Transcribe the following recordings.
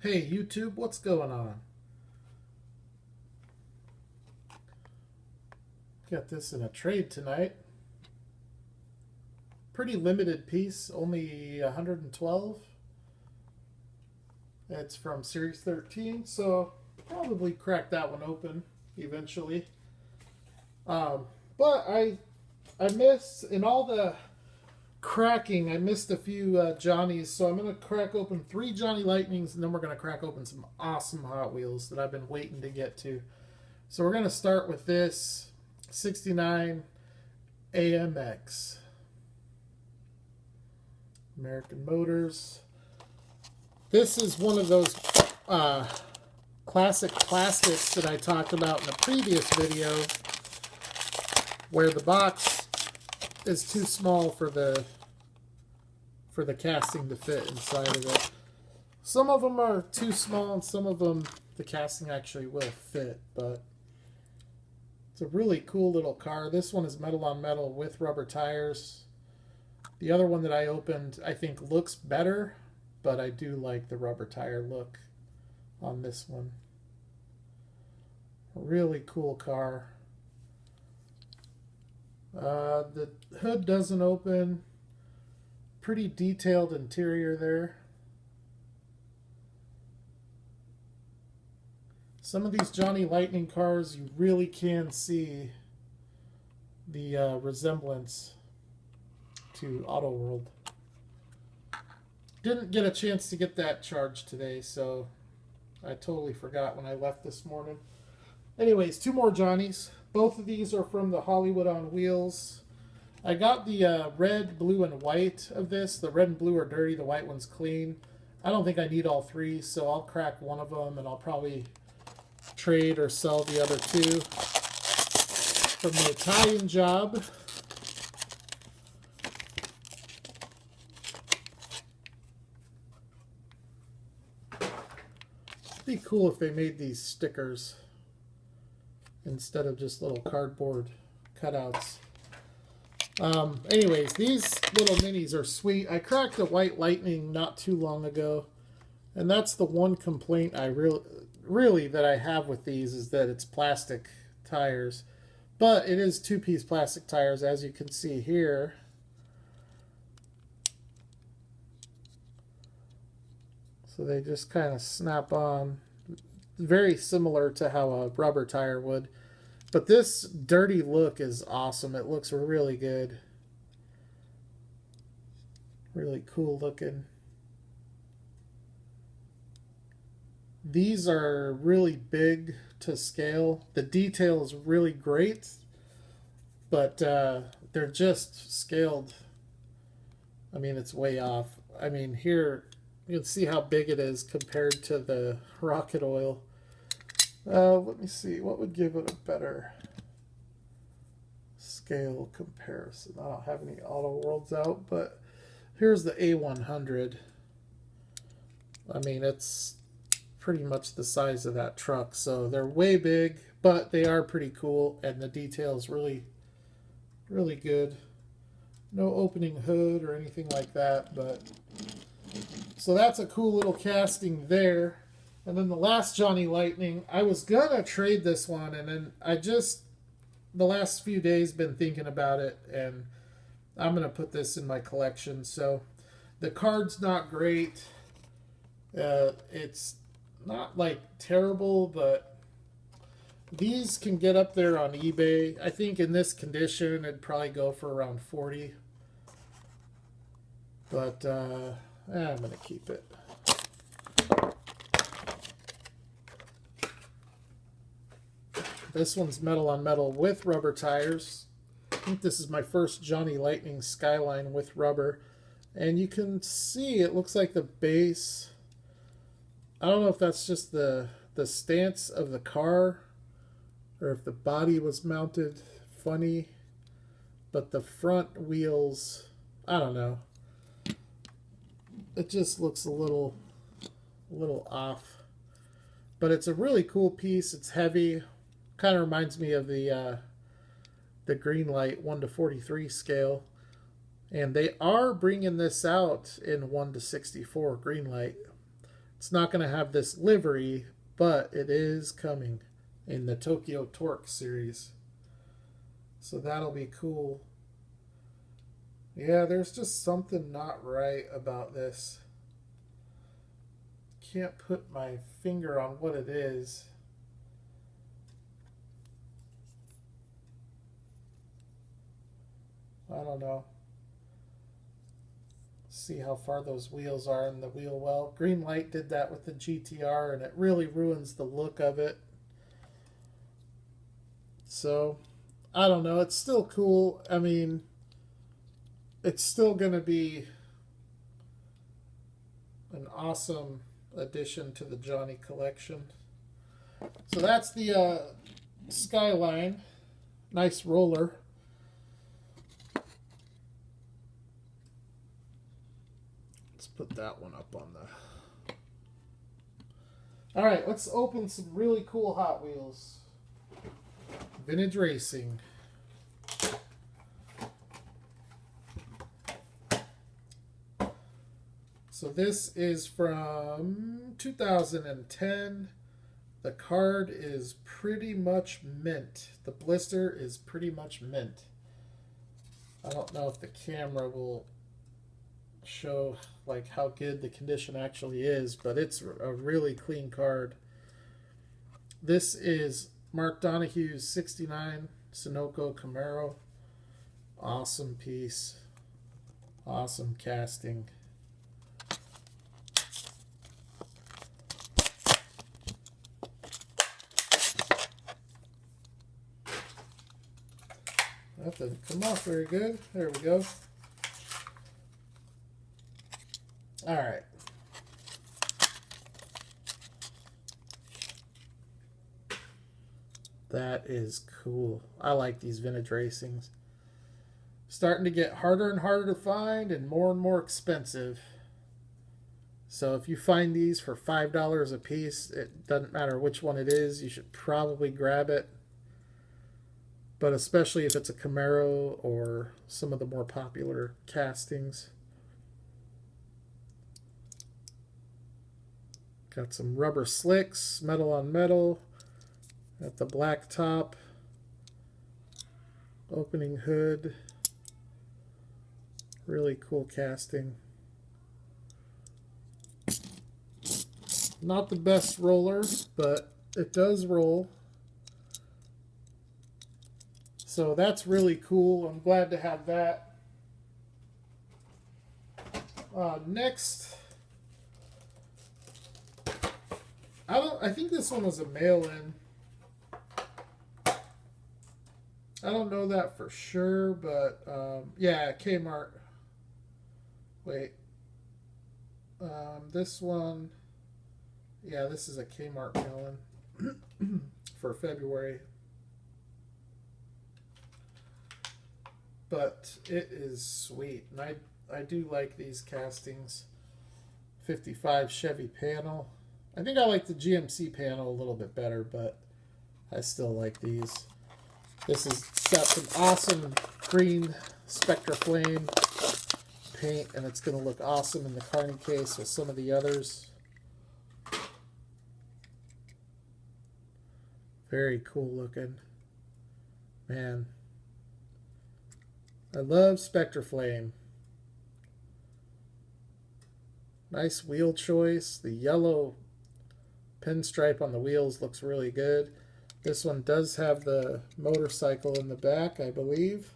Hey YouTube, what's going on? Got this in a trade tonight. Pretty limited piece, only 112. It's from Series 13, so probably crack that one open eventually. Um, but I missed in all the cracking. I missed a few Johnnies, so I'm gonna crack open 3 Johnny Lightnings, and then we're gonna crack open some awesome Hot Wheels that I've been waiting to get to. So we're gonna start with this 69 AMX. American Motors. This is one of those classic plastics that I talked about in a previous video where the box is too small for the casting to fit inside of it. Some of them are too small and some of them the casting actually will fit, but it's a really cool little car. This one is metal on metal with rubber tires. The other one that I opened I think looks better, but I do like the rubber tire look on this one. A really cool car. The hood doesn't open. Pretty detailed interior there. Some of these Johnny Lightning cars, you really can see the resemblance to Auto World. Didn't get a chance to get that charged today, so I totally forgot when I left this morning. Anyways, 2 more Johnnies. Both of these are from the Hollywood on Wheels. I got the red, blue, and white of this. The red and blue are dirty, the white one's clean. I don't think I need all 3, so I'll crack one of them and I'll probably trade or sell the other 2. From the Italian job, it'd be cool if they made these stickers instead of just little cardboard cutouts. Anyways, these little minis are sweet. I cracked a white Lightning not too long ago, and that's the one complaint I really that I have with these is that it's plastic tires. But it is 2-piece plastic tires, as you can see here. So they just kind of snap on. Very similar to how a rubber tire would. But this dirty look is awesome. It looks really good. Really cool looking. These are really big to scale. The detail is really great, but they're just scaled. I mean, it's way off. I mean, here you can see how big it is compared to the Rocket Oil. Let me see. What would give it a better scale comparison? I don't have any Auto Worlds out, but here's the A100. I mean, it's pretty much the size of that truck, so they're way big, but they are pretty cool, and the detail is really good. No opening hood or anything like that, but so that's a cool little casting there. And then the last Johnny Lightning, I was gonna trade this one, and then I just the last few days been thinking about it, and I'm gonna put this in my collection. So the card's not great. It's not like terrible, but these can get up there on eBay. I think in this condition it'd probably go for around 40, but I'm gonna keep it. This one's metal on metal with rubber tires. I think this is my first Johnny Lightning Skyline with rubber, and you can see it looks like the base, I don't know if that's just the stance of the car or if the body was mounted funny, but the front wheels, I don't know. It just looks a little off. But it's a really cool piece. It's heavy. Kind of reminds me of the Greenlight 1:43 scale. And they are bringing this out in 1:64 Greenlight. It's not going to have this livery, but it is coming in the Tokyo Torque series. So that'll be cool. Yeah, there's just something not right about this. Can't put my finger on what it is. I don't know. See how far those wheels are in the wheel well. Green Light did that with the GTR and it really ruins the look of it. So, I don't know. It's still cool. I mean, it's still going to be an awesome addition to the Johnny collection. So that's the Skyline. Nice roller. Let's put that one up on the... Alright, let's open some really cool Hot Wheels. Vintage Racing. So this is from 2010. The card is pretty much mint. The blister is pretty much mint. I don't know if the camera will show like how good the condition actually is, but it's a really clean card. This is Mark Donahue's 69 Sunoco Camaro. Awesome piece. Awesome casting. That didn't come off very good. There we go. Alright. That is cool. I like these vintage racings. Starting to get harder and harder to find and more expensive. So if you find these for $5 a piece, it doesn't matter which one it is, you should probably grab it. But especially if it's a Camaro or some of the more popular castings. Got some rubber slicks, metal on metal. Got the black top. Opening hood. Really cool casting. Not the best roller, but it does roll. So that's really cool. I'm glad to have that. Next, I think this one was a mail-in. I don't know that for sure, but yeah, Kmart. Wait. This one, yeah, this is a Kmart mail-in for February. But it is sweet, and I do like these castings. 55 Chevy panel. I think I like the GMC panel a little bit better, but I still like these. This has got some awesome green Spectra Flame paint, and it's going to look awesome in the Carney case with some of the others. Very cool looking. Man. I love Spectra Flame. Nice wheel choice. The yellow pinstripe on the wheels looks really good. This one does have the motorcycle in the back, I believe.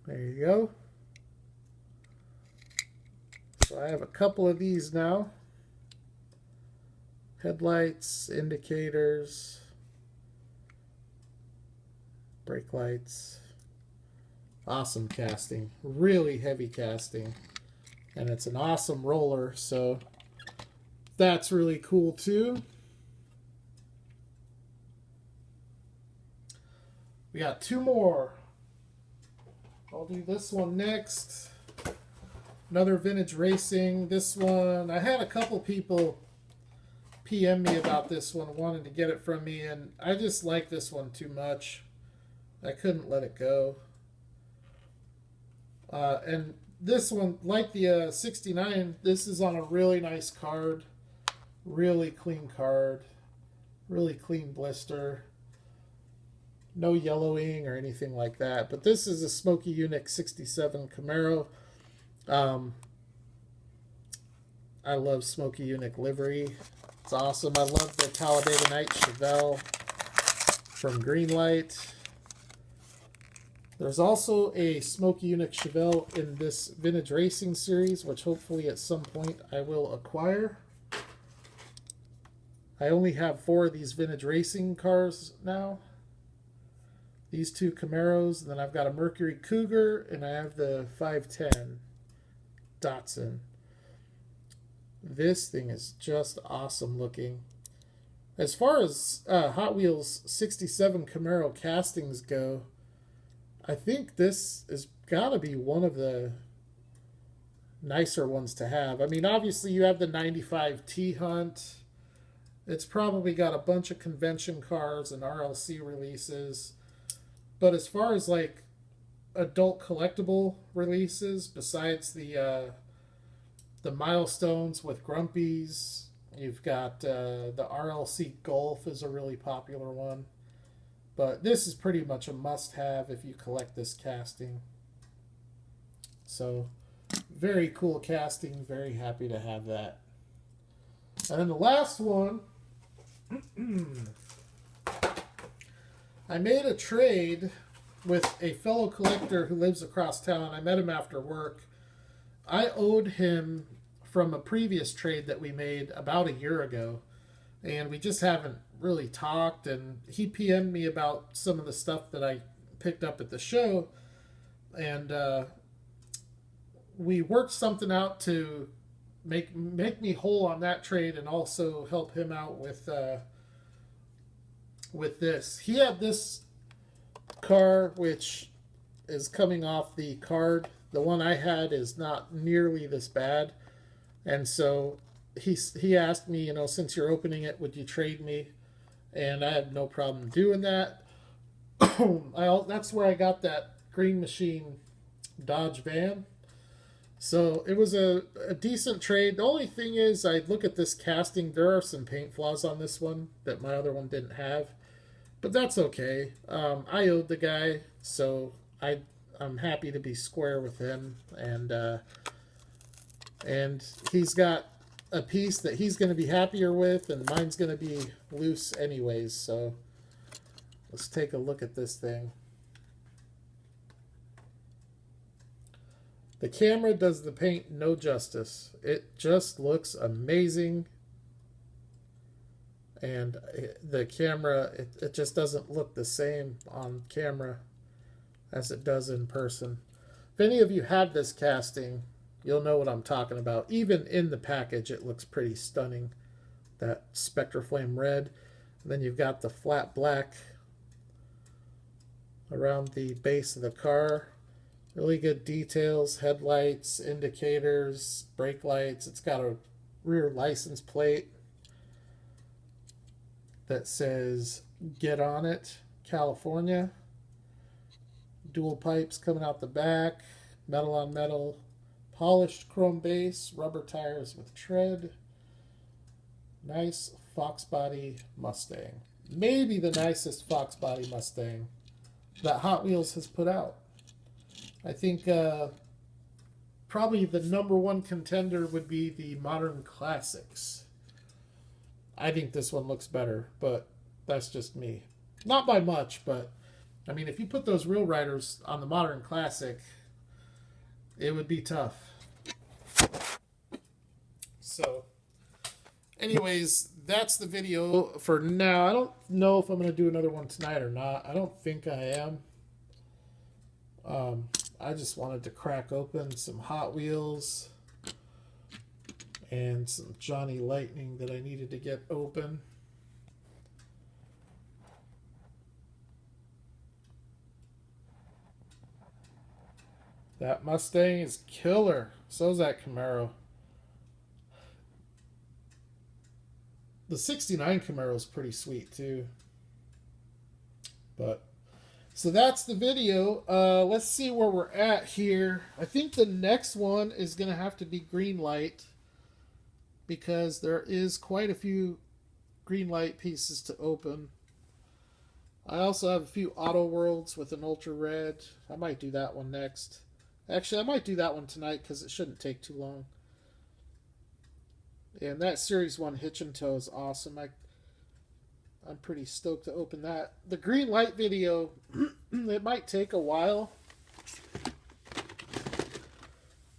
There you go. So I have a couple of these now. Headlights, indicators, brake lights. Awesome casting. Really heavy casting. And it's an awesome roller, so that's really cool too. We got two more. I'll do this one next. Another vintage racing. This one, I had a couple people PM me about this one, wanted to get it from me, and I just like this one too much. I couldn't let it go. And this one, like the 69, this is on a really nice card. Really clean card. Really clean blister. No yellowing or anything like that. But this is a Smokey Yunick 67 Camaro. I love Smokey Yunick livery. It's awesome. I love the Talladega Night Chevelle from Greenlight. There's also a Smokey Yunick Chevelle in this Vintage Racing series, which hopefully at some point I will acquire. I only have 4 of these Vintage Racing cars now. These 2 Camaros, and then I've got a Mercury Cougar, and I have the 510 Datsun. This thing is just awesome looking. As far as Hot Wheels 67 Camaro castings go, I think this has got to be one of the nicer ones to have. I mean, obviously you have the 95 T-Hunt. It's probably got a bunch of convention cars and RLC releases. But as far as like adult collectible releases, besides the milestones with Grumpies, you've got the RLC Golf is a really popular one. But this is pretty much a must-have if you collect this casting. So, very cool casting. Very happy to have that. And then the last one, I made a trade with a fellow collector who lives across town. I met him after work. I owed him from a previous trade that we made about a year ago. And we just haven't really talked. And he PM'd me about some of the stuff that I picked up at the show. And we worked something out to make me whole on that trade and also help him out with this. He had this car, which is coming off the card. The one I had is not nearly this bad. And so he asked me, you know, since you're opening it, would you trade me? And I had no problem doing that. That's where I got that Green Machine Dodge van. So it was a decent trade. The only thing is, I look at this casting, there are some paint flaws on this one that my other one didn't have. But that's okay. I owed the guy, so I'm happy to be square with him. And he's got a piece that he's going to be happier with, and mine's going to be loose anyways. So let's take a look at this thing. The camera does the paint no justice. It just looks amazing. And the camera, it just doesn't look the same on camera as it does in person. If any of you have this casting, you'll know what I'm talking about. Even in the package, it looks pretty stunning. That Spectra Flame red. And then you've got the flat black around the base of the car. Really good details, headlights, indicators, brake lights. It's got a rear license plate that says "Get on it, California." Dual pipes coming out the back, metal on metal, polished chrome base, rubber tires with tread. Nice Fox body Mustang. Maybe the nicest Fox body Mustang that Hot Wheels has put out. I think probably the #1 contender would be the Modern Classics. I think this one looks better, but that's just me. Not by much, but I mean, if you put those Real Riders on the Modern Classic, it would be tough. So, anyways, that's the video for now. I don't know if I'm going to do another one tonight or not. I don't think I am. I just wanted to crack open some Hot Wheels and some Johnny Lightning that I needed to get open. That Mustang is killer. So is that Camaro. The 69 Camaro is pretty sweet too. But So that's the video. Let's see where we're at here. I think the next one is going to have to be green light, because there is quite a few green light pieces to open. I also have a few auto worlds with an ultra red. I might do that one next. Actually, I might do that one tonight because it shouldn't take too long. And that Series 1 hitch and tow is awesome. I'm pretty stoked to open that. The green light video, it might take a while,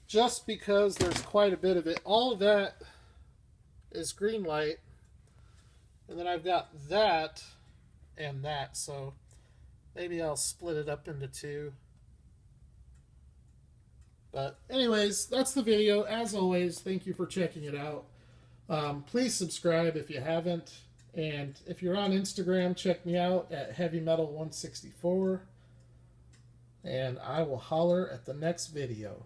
just because there's quite a bit of it. All of that is green light, and then I've got that and that, so maybe I'll split it up into two. But anyways, that's the video. As always, thank you for checking it out. Please subscribe if you haven't. And if you're on Instagram, check me out at HeavyMetal164. And I will holler at the next video.